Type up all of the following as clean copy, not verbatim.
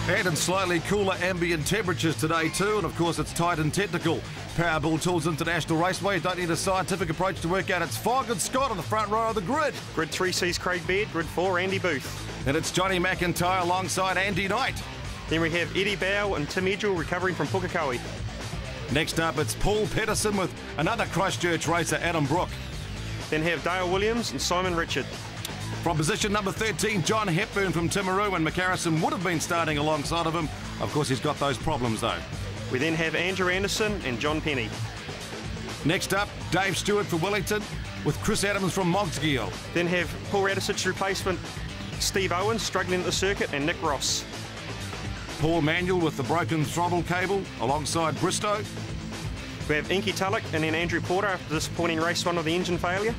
And in slightly cooler ambient temperatures today too, and of course it's tight and technical. Powerball Tools International Raceway don't need a scientific approach to work out its fog and Scott on the front row of the grid. Grid 3 sees Craig Baird, Grid 4 Andy Booth. And it's Johnny McIntyre alongside Andy Knight. Then we have Eddie Bow and Tim Edgell recovering from Pukekohe. Next up it's Paul Pedersen with another Christchurch racer, Adam Brook. Then have Dale Williams and Simon Richard. From position number 13, John Hepburn from Timaru, and McCarrison would have been starting alongside of him. Of course, he's got those problems though. We then have Andrew Anderson and John Penny. Next up, Dave Stewart for Wellington with Chris Adams from Mogsgiel. Then have Paul Radisic's replacement, Steve Owens, struggling at the circuit, and Nick Ross. Paul Manuel with the broken throttle cable alongside Bristow. We have Inky Tulloch and then Andrew Porter after the disappointing race one of the engine failure.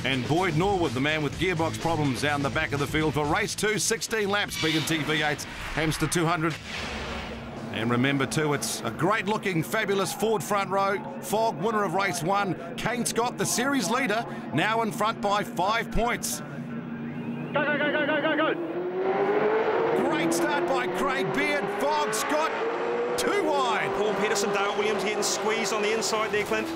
And Boyd Norwood, the man with gearbox problems, down the back of the field for race 2, 16 laps, BNT V8s, Hamster 200. And remember too, it's a great looking, fabulous Ford front row. Fogg, winner of race 1. K.SCOTT, the series leader, now in front by 5 points. Go, go, go, go, go, go, go. Great start by Craig Baird. Fogg, Scott, too wide. Paul Pedersen, Dale Williams getting squeezed on the inside there, Clint.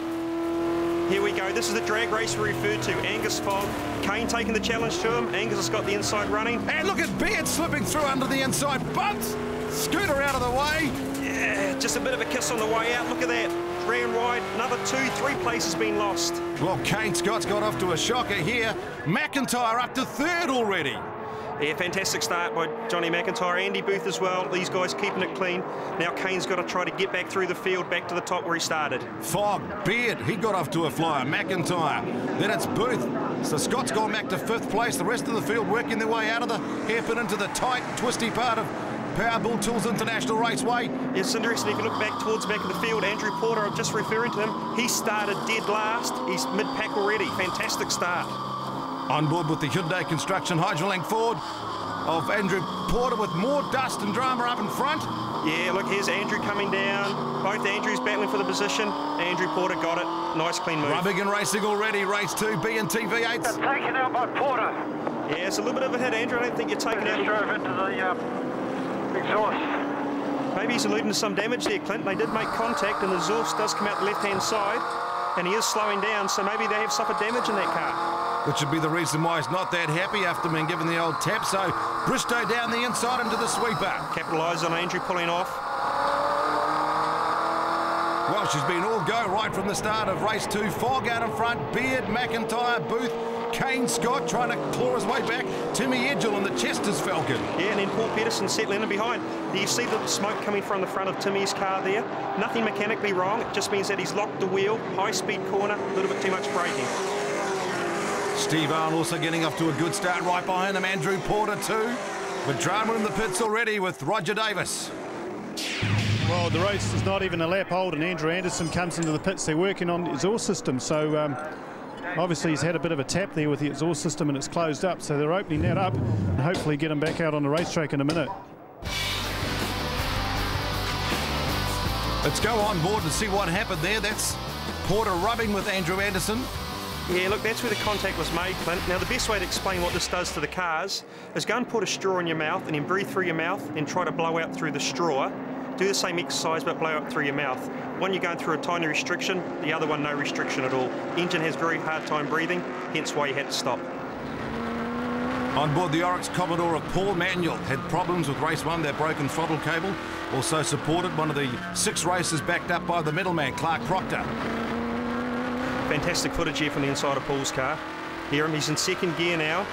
Here we go. This is the drag race we referred to. Angus Fogg, Kane taking the challenge to him. Angus has got the inside running. And look at Baird slipping through under the inside. Bumps. Scooter out of the way. Yeah, just a bit of a kiss on the way out. Look at that. Ran wide. Another 2-3 places been lost. Well, K.SCOTT's got off to a shocker here. McIntyre up to 3rd already. Yeah, fantastic start by Johnny McIntyre. Andy Booth as well. These guys keeping it clean. Now Kane's got to try to get back through the field, back to the top where he started. Fogg, Baird, he got off to a flyer. McIntyre. Then it's Booth. So Scott's gone back to 5th place. The rest of the field working their way out of the hairpin into the tight, twisty part of Powerball Tools International Raceway. It's interesting, if you look back towards the back of the field, Andrew Porter, I'm just referring to him, he started dead last. He's mid-pack already. Fantastic start. On board with the Hyundai Construction Hydrolink Ford of Andrew Porter with more dust and drama up in front. Yeah, look, here's Andrew coming down. Both Andrews battling for the position. Andrew Porter got it. Nice, clean move. Rubbing and racing already. Race 2, BNT V8s. It's taken out by Porter. Yeah, it's a little bit of a hit, Andrew. I don't think you're taking out. He drove into the exhaust. Maybe he's alluding to some damage there, Clint. They did make contact, and the exhaust does come out the left-hand side, and he is slowing down, so maybe they have suffered damage in that car. Which would be the reason why he's not that happy after being given the old tap. So Bristow down the inside into the sweeper. Capitalise on Andrew pulling off. Well, she's been all go right from the start of race 2. Fogg out in front, Baird, McIntyre, Booth, K.SCOTT trying to claw his way back. Timmy Edgell and the Chester's Falcon. Yeah, and then Paul Pedersen settling in behind. Do you see the smoke coming from the front of Timmy's car there? Nothing mechanically wrong. It just means that he's locked the wheel. High-speed corner, a little bit too much braking. Steve Owen also getting off to a good start right behind him. Andrew Porter too. But drama in the pits already with Roger Davis. Well, the race is not even a lap old, and Andrew Anderson comes into the pits. They're working on the exhaust system, so obviously he's had a bit of a tap there with the exhaust system, and it's closed up. So they're opening that up and hopefully get him back out on the racetrack in a minute. Let's go on board and see what happened there. That's Porter rubbing with Andrew Anderson. Yeah, look, that's where the contact was made, Clint. Now, the best way to explain what this does to the cars is go and put a straw in your mouth and then breathe through your mouth and try to blow out through the straw. Do the same exercise, but blow out through your mouth. One, you're going through a tiny restriction. The other one, no restriction at all. Engine has very hard time breathing, hence why you had to stop. On board the Oryx Commodore of Paul Manuel had problems with race 1, their broken throttle cable. Also supported one of the 6 races backed up by the middleman, Clark Proctor. Fantastic footage here from the inside of Paul's car. Hear him, he's in 2nd gear now.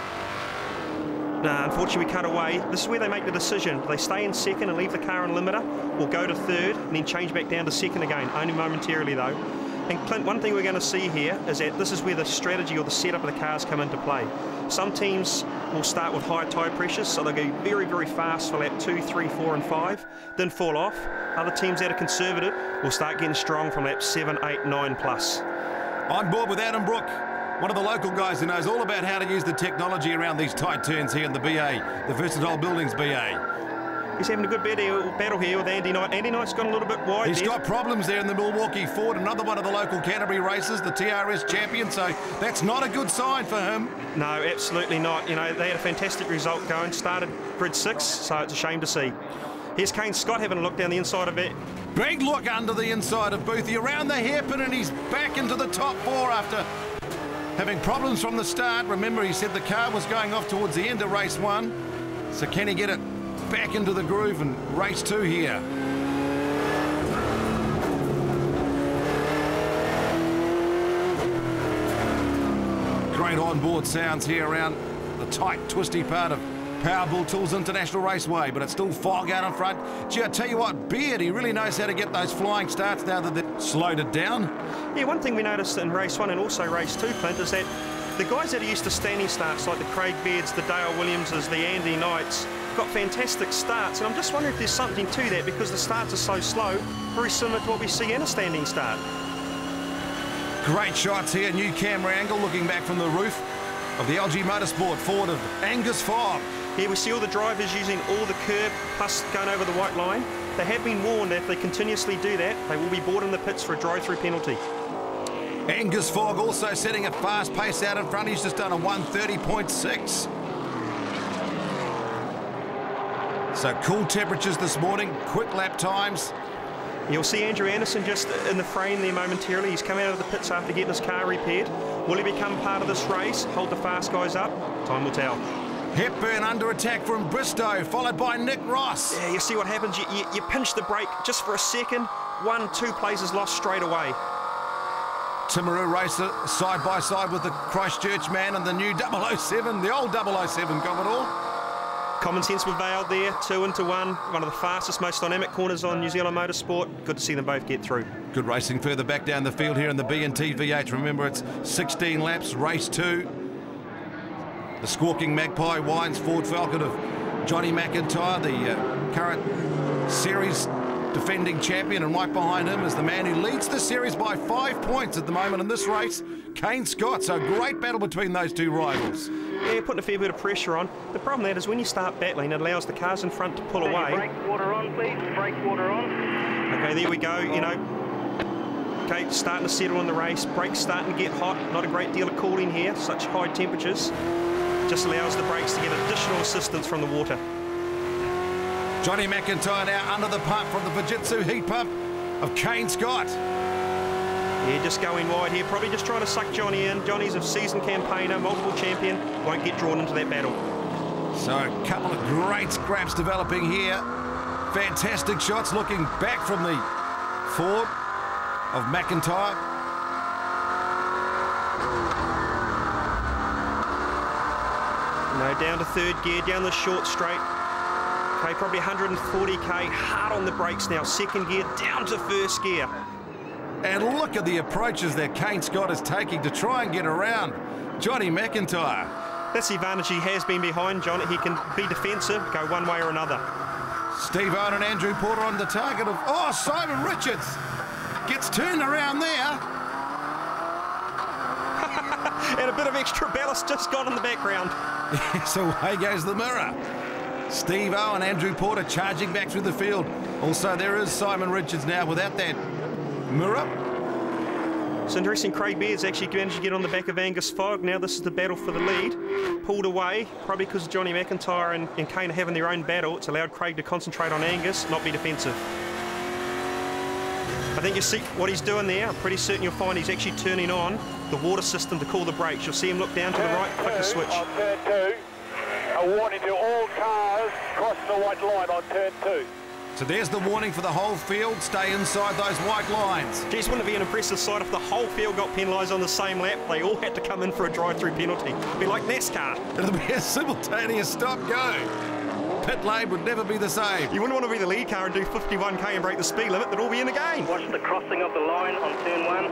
Unfortunately, we cut away. This is where they make the decision. Do they stay in 2nd and leave the car on limiter, or go to 3rd and then change back down to 2nd again, only momentarily though. And Clint, one thing we're going to see here is that this is where the strategy or the setup of the cars come into play. Some teams will start with high tyre pressures, so they'll go very, very fast for lap 2, 3, 4 and 5, then fall off. Other teams that are conservative will start getting strong from lap 7, 8, 9 plus. On board with Adam Brook, one of the local guys who knows all about how to use the technology around these tight turns here in the BA, the Versatile Buildings BA. He's having a good battle here with Andy Knight. Andy Knight's gone a little bit wide. He's got problems there in the Milwaukee Ford, another one of the local Canterbury races, the TRS champion, so that's not a good sign for him. No, absolutely not. You know, they had a fantastic result going, started grid 6, so it's a shame to see. Here's K.SCOTT having a look down the inside of it. Big look under the inside of Boothie, around the hairpin, and he's back into the top 4 after having problems from the start. Remember, he said the car was going off towards the end of race 1. So can he get it back into the groove in race 2 here? Great onboard sounds here around the tight, twisty part of Powerball Tools International Raceway, but it's still fog out in front. Gee, I tell you what, Beard, he really knows how to get those flying starts now that they've slowed it down. Yeah, one thing we noticed in race 1 and also race 2, Clint, is that the guys that are used to standing starts, like the Craig Beards, the Dale Williamses, the Andy Knights, got fantastic starts, and I'm just wondering if there's something to that because the starts are so slow, very similar to what we see in a standing start. Great shots here, new camera angle looking back from the roof of the LG Motorsport Ford of Angus Fogg. Here we see all the drivers using all the curb plus going over the white line. They have been warned that if they continuously do that, they will be brought in the pits for a drive-through penalty. Angus Fogg also setting a fast pace out in front. He's just done a 1:30.6. So cool temperatures this morning, quick lap times. You'll see Andrew Anderson just in the frame there momentarily. He's come out of the pits after getting his car repaired. Will he become part of this race? Hold the fast guys up? Time will tell. Hepburn under attack from Bristow, followed by Nick Ross. Yeah, you see what happens. You pinch the brake just for a second. 1-2 places lost straight away. Timaru racer side by side with the Christchurch man and the new 007, the old 007 Commodore. Common sense prevailed there, 2 into 1. One of the fastest, most dynamic corners on New Zealand motorsport. Good to see them both get through. Good racing further back down the field here in the BNT V8. Remember, it's 16 laps, race 2. The squawking Magpie winds Ford Falcon of Johnny McIntyre, the current series defending champion, and right behind him is the man who leads the series by 5 points at the moment in this race, K.SCOTT. So a great battle between those two rivals. Yeah, putting a fair bit of pressure on. The problem with that is when you start battling, it allows the cars in front to pull away. Brake water on, please. Brake water on. Okay, there we go. You know, okay, starting to settle in the race. Brakes starting to get hot. Not a great deal of cooling here. Such high temperatures. Just allows the brakes to get additional assistance from the water. Johnny McIntyre now under the pump from the Fujitsu heat pump of K.SCOTT. Yeah, just going wide here, probably just trying to suck Johnny in. Johnny's a seasoned campaigner, multiple champion, won't get drawn into that battle. So a couple of great scraps developing here. Fantastic shots looking back from the Ford of McIntyre. No, down to third gear, down the short straight. Okay, probably 140k, hard on the brakes now. Second gear, down to first gear. And look at the approaches that K.SCOTT is taking to try and get around Johnny McIntyre. That's the advantage he has been behind Johnny. He can be defensive, go one way or another. Steve Owen and Andrew Porter on the target of, oh, Simon Richards gets turned around there. And a bit of extra ballast just got in the background. Yes, away goes the mirror. Steve Owen, Andrew Porter charging back through the field. Also, there is Simon Richards now without that mirror. It's interesting, Craig Beard's actually managed to get on the back of Angus Fogg. Now this is the battle for the lead. Pulled away, probably because Johnny McIntyre and Kane are having their own battle. It's allowed Craig to concentrate on Angus, not be defensive. I think you see what he's doing there. I'm pretty certain you'll find he's actually turning on the water system to call the brakes. You'll see him look down to the right, click the switch. On turn 2, a warning to all cars crossing the white line on turn 2. So there's the warning for the whole field. Stay inside those white lines. Geez, wouldn't it be an impressive sight if the whole field got penalised on the same lap? They all had to come in for a drive-through penalty. It'd be like NASCAR. It'll be a simultaneous stop-go. Pit lane would never be the same. You wouldn't want to be the lead car and do 51k and break the speed limit. They'd all be in the game. Watch the crossing of the line on turn 1.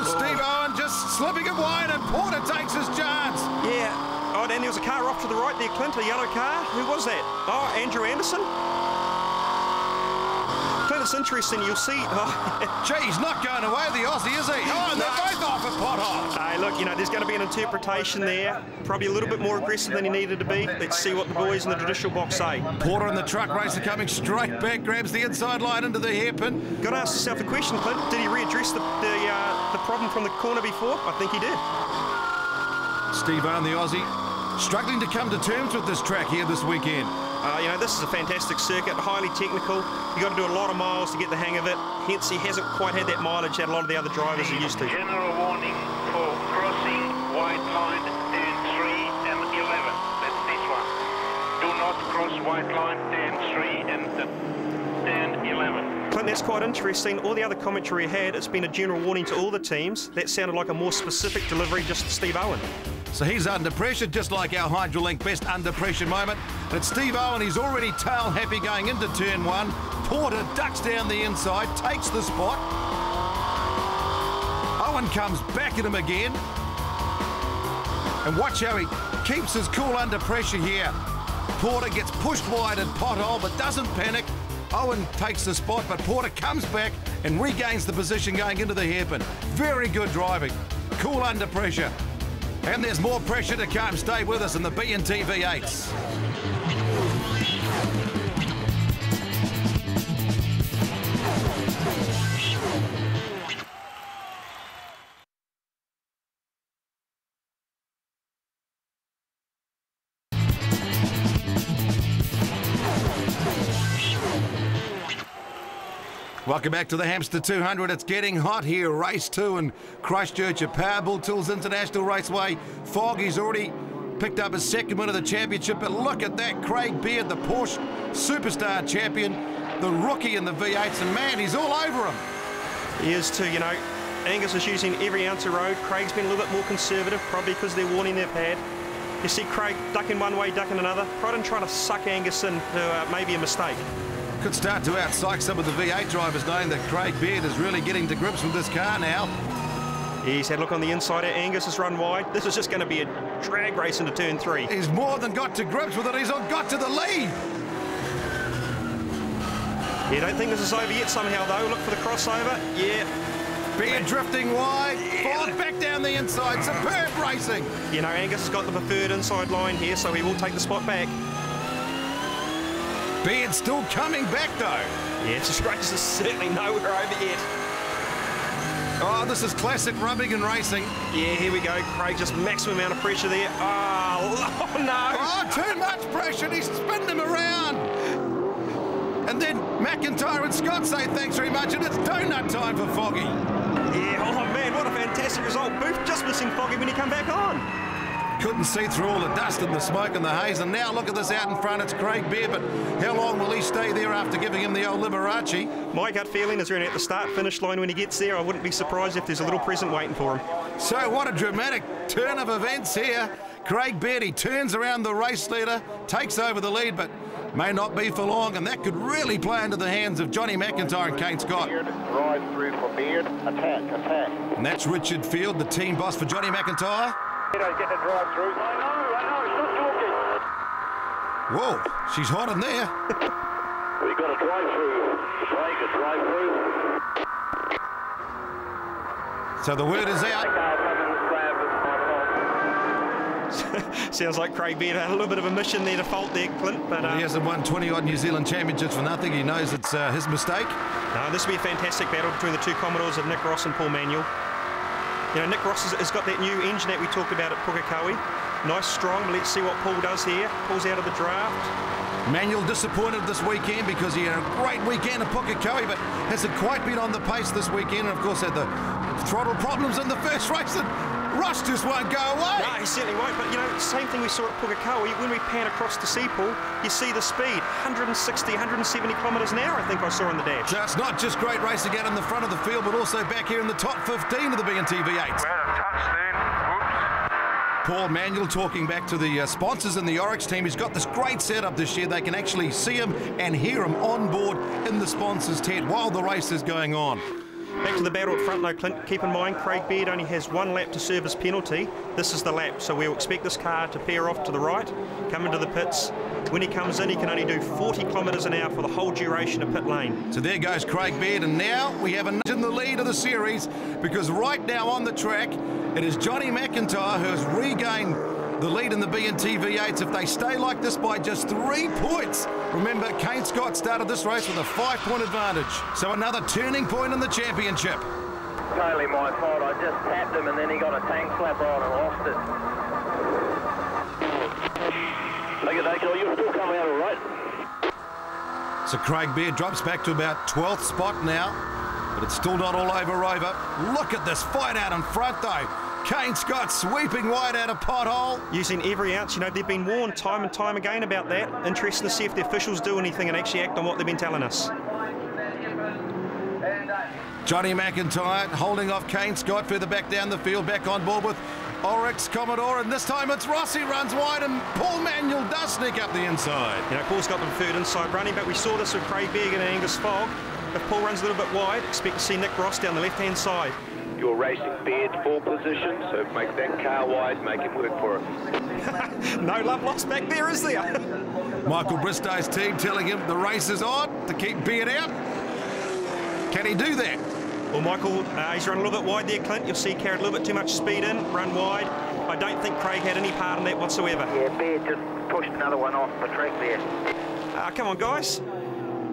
Steve Owen just slipping it wide and Porter takes his chance. Yeah. Oh, and there was a car off to the right there, Clint, a yellow car. Who was that? Oh, Andrew Anderson. Clint, it's interesting. You'll see. Gee, he's not going away, the Aussie, is he? Oh, and they're both off at pothole. Hey, look, there's going to be an interpretation there. Probably a little bit more aggressive than he needed to be. Let's see what the boys in the traditional box say. Porter and the truck racer coming straight back, grabs the inside line into the hairpin. Got to ask yourself a question, Clint. Did he readdress the problem from the corner before? I think he did. Steve Owen, the Aussie, struggling to come to terms with this track here this weekend. This is a fantastic circuit, highly technical. You've got to do a lot of miles to get the hang of it. Hence, he hasn't quite had that mileage that a lot of the other drivers are used to. General warning for crossing white line, turn 3 and 11. That's this one. Do not cross white line, turn 3 and turn 11. Clint, that's quite interesting. All the other commentary had, it's been a general warning to all the teams. That sounded like a more specific delivery just to Steve Owen. So he's under pressure, just like our Hydrolink best under pressure moment. But Steve Owen, he's already tail happy going into turn 1. Porter ducks down the inside, takes the spot. Owen comes back at him again. And watch how he keeps his cool under pressure here. Porter gets pushed wide at pothole, but doesn't panic. Owen takes the spot, but Porter comes back and regains the position going into the hairpin. Very good driving. Cool under pressure. And there's more pressure to come. Stay with us in the BNT V8s. Welcome back to the Hamster 200. It's getting hot here. Race 2 in Christchurch at Powerball Tools International Raceway. Foggy's already picked up his second win of the championship, but look at that. Craig Beard, the Porsche Superstar champion, the rookie in the V8s, and man, he's all over him. He is too, Angus is using every ounce of road. Craig's been a little bit more conservative, probably because of their warning they've had. You see Craig ducking one way, ducking another. Probably trying to suck Angus into maybe a mistake. Could start to outpsych some of the V8 drivers, knowing that Craig Beard is really getting to grips with this car now. He's had a look on the inside. Angus has run wide. This is just going to be a drag race into turn 3. He's more than got to grips with it. He's got to the lead. You don't think this is over yet somehow, though. Look for the crossover. Yeah. Beard drifting wide. Ford back down the inside. Superb racing. Angus has got the preferred inside line here, so he will take the spot back. Beard still coming back, though. Yeah, it's just race is certainly nowhere over yet. Oh, this is classic rubbing and racing. Yeah, here we go. Craig, just maximum amount of pressure there. Oh no. Oh, too much pressure. And he's spinning him around. And then McIntyre and Scott say thanks very much, and it's donut time for Foggy. Yeah, oh man, what a fantastic result. Booth just missing Foggy when he come back on. Couldn't see through all the dust and the smoke and the haze, and now look at this out in front. It's Craig Beard, but how long will he stay there after giving him the old Liberace? My gut feeling is running at the start-finish line when he gets there. I wouldn't be surprised if there's a little present waiting for him. So what a dramatic turn of events here. Craig Beard, he turns around the race leader, takes over the lead, but may not be for long, and that could really play into the hands of Johnny McIntyre and K.SCOTT. Drive through for Beard. Attack. And that's Richard Field, the team boss for Johnny McIntyre. Get the drive through. I know, it's not talking. Whoa, she's hot in there. We've got a drive through. So the word is out. Sounds like Craig Beard had a little bit of a mission there to fault there, Clint. But he hasn't won 20-odd New Zealand championships for nothing. He knows it's his mistake. No, this will be a fantastic battle between the two Commodores of Nick Ross and Paul Manuel. Nick Ross has got that new engine that we talked about at Pukekohe. Nice, strong. Let's see what Paul does here. Paul's out of the draft. Manuel disappointed this weekend because he had a great weekend at Pukekohe, but hasn't quite been on the pace this weekend. And of course, had the throttle problems in the first race. And Ross just won't go away. No, he certainly won't. But, same thing we saw at Pukekohe. When we pan across to Seapool, you see the speed. 160, 170 kilometres an hour, I think I saw on the dash. So it's not just great racing out in the front of the field, but also back here in the top 15 of the BNT V8s. Paul Manuel talking back to the sponsors in the Oryx team. He's got this great setup this year. They can actually see him and hear him on board in the sponsors' tent while the race is going on. Back to the battle at front though, Clint. Keep in mind, Craig Beard only has one lap to serve his penalty. This is the lap, so we'll expect this car to pair off to the right, come into the pits, When he comes in, he can only do 40 kilometres an hour for the whole duration of pit lane. So there goes Craig Baird, and now we have a in the lead of the series, because right now on the track, it is Johnny McIntyre who has regained the lead in the BNT V8s. If they stay like this by just 3 points. Remember, K.SCOTT started this race with a 5-point advantage. So another turning point in the championship. Totally my fault. I just tapped him and then he got a tank slap on and lost it. Look at that, you're still coming out all right. So Craig Baird drops back to about 12th spot now, but it's still not all over Rover. Look at this fight out in front though. K.SCOTT sweeping wide out of pothole. Using every ounce, you know, they've been warned time and time again about that. Interesting to see if the officials do anything and actually act on what they've been telling us. Johnny McIntyre holding off K.SCOTT further back down the field, back on board with Oryx, Commodore, and this time it's Rossi runs wide and Paul Manuel does sneak up the inside. You know, Paul's got the preferred inside running, but we saw this with Craig Baird and Angus Fogg. If Paul runs a little bit wide, expect to see Nick Ross down the left-hand side. You're racing Baird for position, so make that car wide, make him work for it. No love lost back there, is there? Michael Bristow's team telling him the race is on to keep Baird out. Can he do that? Well, Michael, he's run a little bit wide there, Clint. You'll see he carried a little bit too much speed in, run wide. I don't think Craig had any part in that whatsoever. Yeah, Baird just pushed another one off the track there. Come on, guys.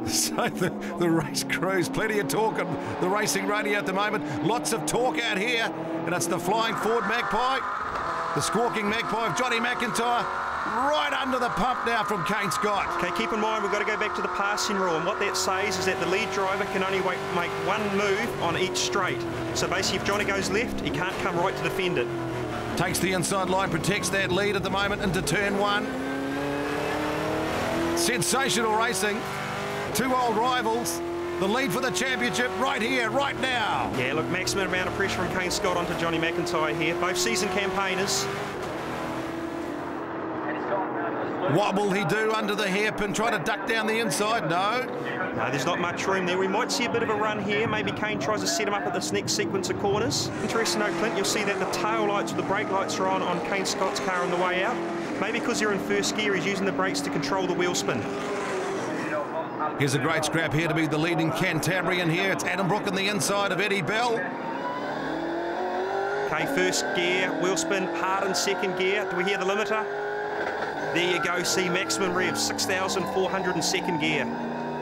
So the race crews, plenty of talk on the racing radio at the moment. Lots of talk out here, and it's the flying forward Magpie, the squawking Magpie of Johnny McIntyre, right under the pump now from K.SCOTT. Okay, keep in mind we've got to go back to the passing rule, and what that says is that the lead driver can only make one move on each straight. So basically if Johnny goes left, he can't come right to defend it. Takes the inside line, protects that lead at the moment into turn 1. Sensational racing. 2 old rivals. The lead for the championship right here, right now. Yeah, look, maximum amount of pressure from K.SCOTT onto Johnny McIntyre here. Both season campaigners. What will he do under the hairpin? Try to duck down the inside? No. No, there's not much room there. We might see a bit of a run here. Maybe Kane tries to set him up at this next sequence of corners. Interesting to note, Clint, you'll see that the tail lights or the brake lights are on K.SCOTT's car on the way out. Maybe because they're in first gear, he's using the brakes to control the wheel spin. Here's a great scrap here to be the leading Cantabrian here. It's Adam Brook on the inside of Eddie Bell. Okay, first gear, wheel spin, hard in second gear. Do we hear the limiter? There you go, see maximum rev, 6,400 in second gear.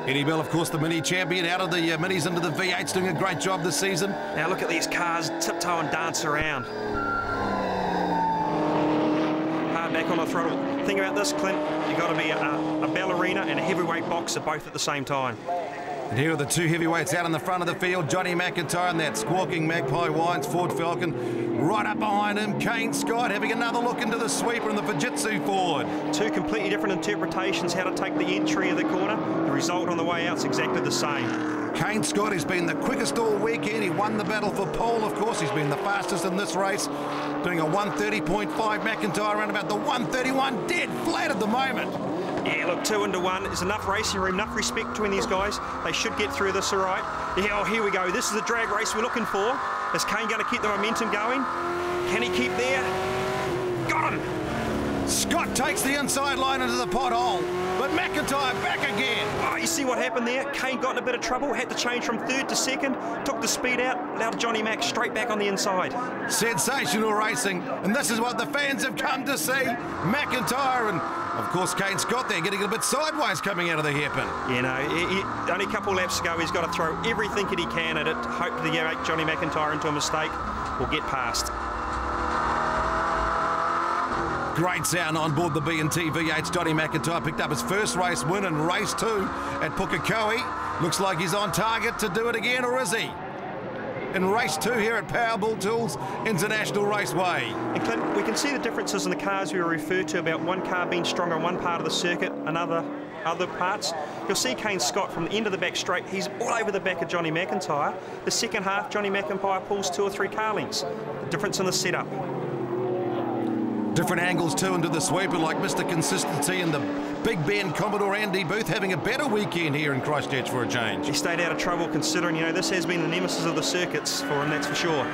Eddie Bell, of course, the mini champion, out of the minis into the V8s, doing a great job this season. Now look at these cars tiptoe and dance around. Hard back on the throttle. Think about this, Clint, you've got to be a ballerina and a heavyweight boxer both at the same time. And here are the 2 heavyweights out in the front of the field, Johnny McIntyre and that squawking Magpie Wines Ford Falcon. Right up behind him, K.SCOTT having another look into the sweeper and the Fujitsu Ford. 2 completely different interpretations how to take the entry of the corner. The result on the way out is exactly the same. K.SCOTT has been the quickest all weekend. He won the battle for pole, of course. He's been the fastest in this race, doing a 1:30.5. McIntyre around about the 1:31, dead flat at the moment. Yeah, look, 2 into 1. There's enough racing room, enough respect between these guys. They should get through this all right. Yeah, oh, here we go. This is the drag race we're looking for. Is Kane going to keep the momentum going? Can he keep there? Got him! Scott takes the inside line into the pothole, but McIntyre back again. Oh, you see what happened there? Kane got in a bit of trouble, had to change from 3rd to 2nd, took the speed out, allowed Johnny Mac straight back on the inside. Sensational racing, and this is what the fans have come to see. McIntyre and, of course, K.SCOTT there getting a bit sideways coming out of the hairpin. You know, only a couple laps ago, he's got to throw everything that he can at it, hope to make Johnny McIntyre into a mistake or get past. Great sound on board the BNT V8s. Johnny McIntyre picked up his first race win in race 2 at Pukekohe. Looks like he's on target to do it again, or is he? In race 2 here at Powerball Tools International Raceway. And Clint, we can see the differences in the cars we refer to about one car being stronger on one part of the circuit and other parts. You'll see K.SCOTT from the end of the back straight, he's all over the back of Johnny McIntyre. The second half, Johnny McIntyre pulls 2 or 3 car lengths. The difference in the setup. Different angles too into the sweeper, like Mr. Consistency and the Big Ben Commodore Andy Booth having a better weekend here in Christchurch for a change. He stayed out of trouble considering, you know, this has been the nemesis of the circuits for him, that's for sure.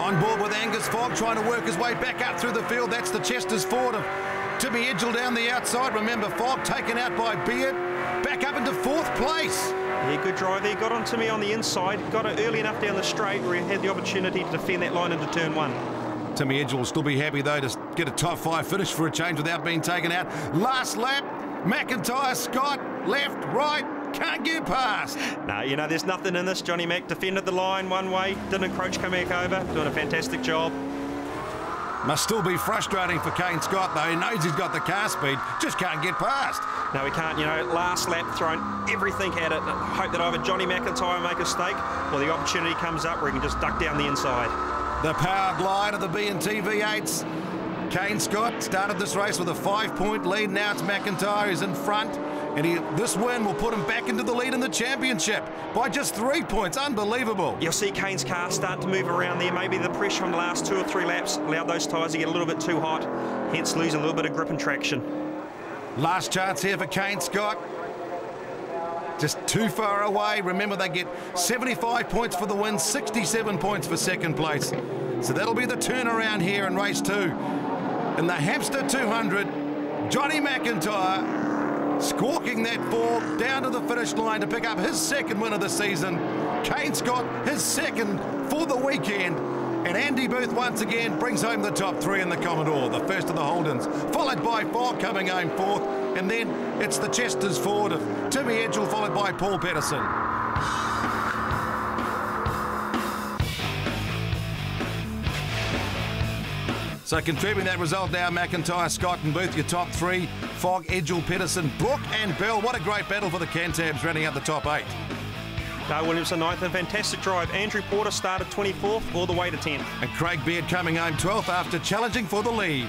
On board with Angus Fogg trying to work his way back up through the field. That's the Chester's Ford of Timmy Edgell down the outside. Remember, Fogg taken out by Beard. Back up into 4th place. Yeah, good drive there. Got on Timmy on the inside. Got it early enough down the straight where he had the opportunity to defend that line into turn 1. Timmy Edgell will still be happy, though, to get a top 5 finish for a change without being taken out. Last lap, McIntyre, Scott, left, right, can't get past. No, you know, there's nothing in this. Johnny Mac defended the line one way, didn't encroach, come back over, doing a fantastic job. Must still be frustrating for K.SCOTT, though. He knows he's got the car speed, just can't get past. No, he can't. You know, last lap, thrown everything at it. Hope that either Johnny McIntyre make a mistake or the opportunity comes up where he can just duck down the inside. The power glide of the BNT V8s. K.SCOTT started this race with a 5-point lead. Now it's McIntyre who's in front. And this win will put him back into the lead in the championship by just 3 points. Unbelievable. You'll see Kane's car start to move around there. Maybe the pressure from the last 2 or 3 laps allowed those tyres to get a little bit too hot, hence losing a little bit of grip and traction. Last chance here for K.SCOTT. Just too far away. Remember, they get 75 points for the win, 67 points for 2nd place. So that'll be the turnaround here in race 2. In the Hamster 200, Johnny McIntyre squawking that ball down to the finish line to pick up his 2nd win of the season. K.SCOTT, his 2nd for the weekend. And Andy Booth once again brings home the top 3 in the Commodore, the first of the Holdens, followed by Fogg coming home 4th. And then it's the Chester's Ford of Timmy Edgell, followed by Paul Patterson. So confirming that result now, McIntyre, Scott and Booth, your top 3. Fogg, Edgell, Patterson, Brook and Bell. What a great battle for the Cantabs, rounding out the top 8. Dale Williamson 9th, a fantastic drive. Andrew Porter started 24th all the way to 10th. And Craig Beard coming home 12th after challenging for the lead.